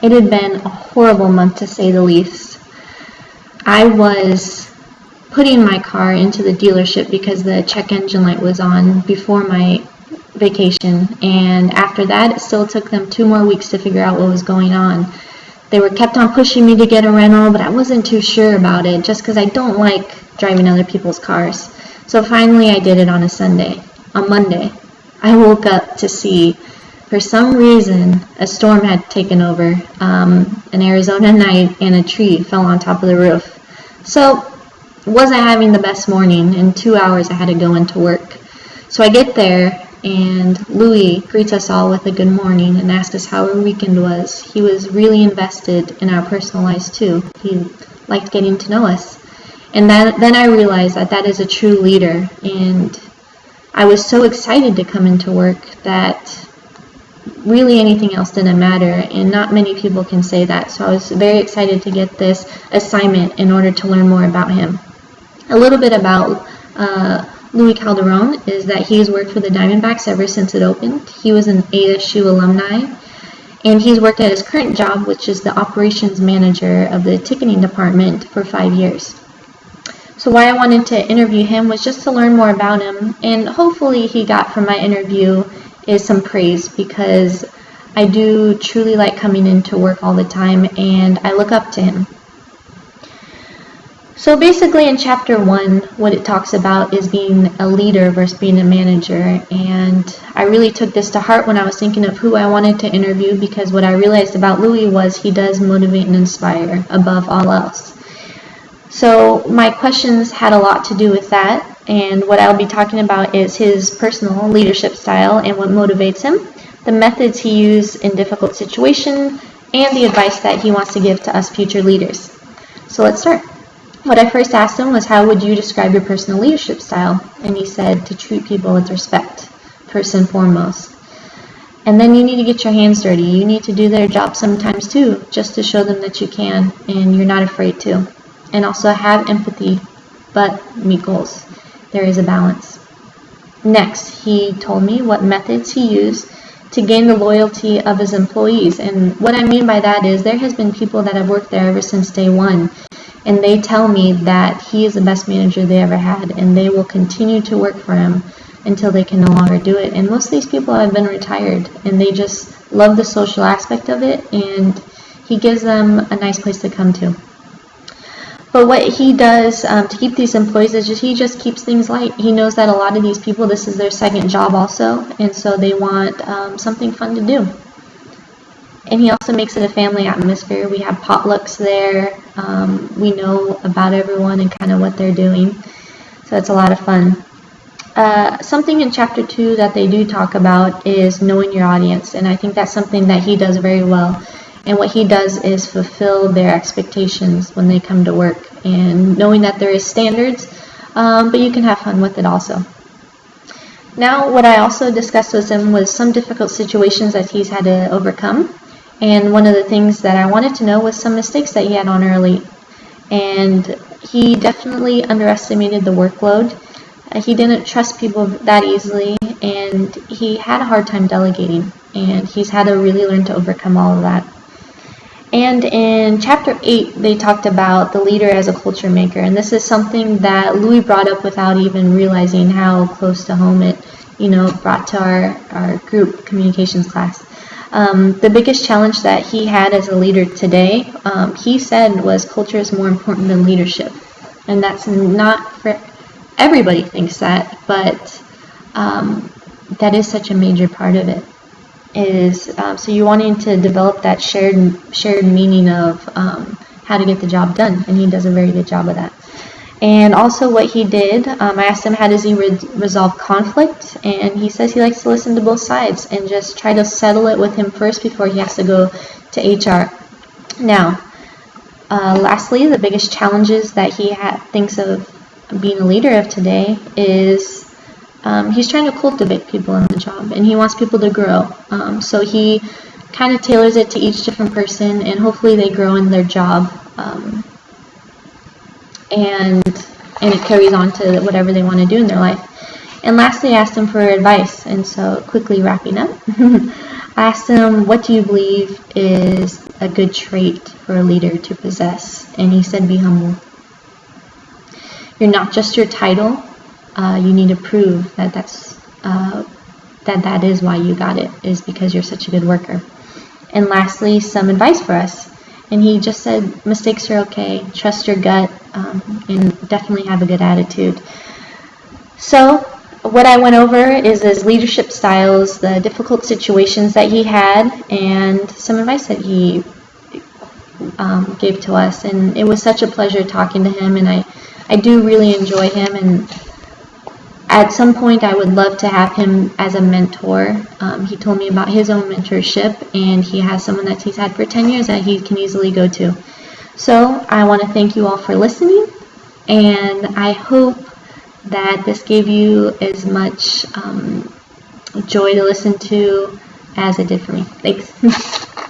It had been a horrible month to say the least. I was putting my car into the dealership because the check engine light was on before my vacation, and after that it still took them 2 more weeks to figure out what was going on. They were kept on pushing me to get a rental, but I wasn't too sure about it just because I don't like driving other people's cars. So finally I did it on Monday. I woke up to see, for some reason, a storm had taken over, an Arizona night, and a tree fell on top of the roof. So wasn't having the best morning. In 2 hours I had to go into work. So I get there, and Louie greets us all with a good morning and asks us how our weekend was. He was really invested in our personal lives too. He liked getting to know us. And then I realized that is a true leader, and I was so excited to come into work that really anything else didn't matter, and not many people can say that. So I was very excited to get this assignment in order to learn more about him. A little bit about Louie Calderon is that he's worked for the Diamondbacks ever since it opened. He was an ASU alumni, and he's worked at his current job, which is the operations manager of the ticketing department, for 5 years. So why I wanted to interview him was just to learn more about him, and hopefully he got from my interview is some praise, because I do truly like coming into work all the time, and I look up to him. So basically in chapter 1, what it talks about is being a leader versus being a manager, and I really took this to heart when I was thinking of who I wanted to interview, because what I realized about Louie was he does motivate and inspire above all else. So my questions had a lot to do with that, and what I'll be talking about is his personal leadership style and what motivates him, the methods he used in difficult situations, and the advice that he wants to give to us future leaders. So let's start. What I first asked him was, how would you describe your personal leadership style? And he said to treat people with respect, first and foremost. And then you need to get your hands dirty. You need to do their job sometimes too, just to show them that you can and you're not afraid to. And also have empathy, but meet goals. There is a balance. Next, he told me what methods he used to gain the loyalty of his employees. And what I mean by that is there has been people that have worked there ever since day one, and they tell me that he is the best manager they ever had, and they will continue to work for him until they can no longer do it. And most of these people have been retired, and they just love the social aspect of it, and he gives them a nice place to come to. But what he does to keep these employees is he just keeps things light. He knows that a lot of these people, this is their second job also, and so they want something fun to do. And he also makes it a family atmosphere. We have potlucks there. We know about everyone and kind of what they're doing. So it's a lot of fun. Something in chapter 2 that they do talk about is knowing your audience. And I think that's something that he does very well. And what he does is fulfill their expectations when they come to work, and knowing that there is standards, but you can have fun with it also. Now, what I also discussed with him was some difficult situations that he's had to overcome. And one of the things that I wanted to know was some mistakes that he had on early. And he definitely underestimated the workload. He didn't trust people that easily, and he had a hard time delegating. And he's had to really learn to overcome all of that. And in chapter 8, they talked about the leader as a culture maker. And this is something that Louie brought up without even realizing how close to home it, brought to our group communications class. The biggest challenge that he had as a leader today, he said, was culture is more important than leadership. And that's not for everybody thinks that, but that is such a major part of it. So you're wanting to develop that shared meaning of how to get the job done, and he does a very good job of that. And also what he did, I asked him how does he resolve conflict, and he says he likes to listen to both sides and just try to settle it with him first before he has to go to HR. Now, lastly, the biggest challenges that he thinks of being a leader of today is he's trying to cultivate people in the job, and he wants people to grow. So he kind of tailors it to each different person, and hopefully they grow in their job. And it carries on to whatever they want to do in their life. And lastly, I asked him for advice, and so quickly wrapping up, I asked him, what do you believe is a good trait for a leader to possess? And he said, be humble. You're not just your title. You need to prove that that is why you got it, is because you're such a good worker. And lastly, some advice for us. And he just said, mistakes are okay. Trust your gut, and definitely have a good attitude. So what I went over is his leadership styles, the difficult situations that he had, and some advice that he gave to us. And it was such a pleasure talking to him, and I do really enjoy him, and at some point I would love to have him as a mentor. He told me about his own mentorship, and he has someone that he's had for 10 years that he can easily go to. So I want to thank you all for listening, and I hope that this gave you as much joy to listen to as it did for me. Thanks.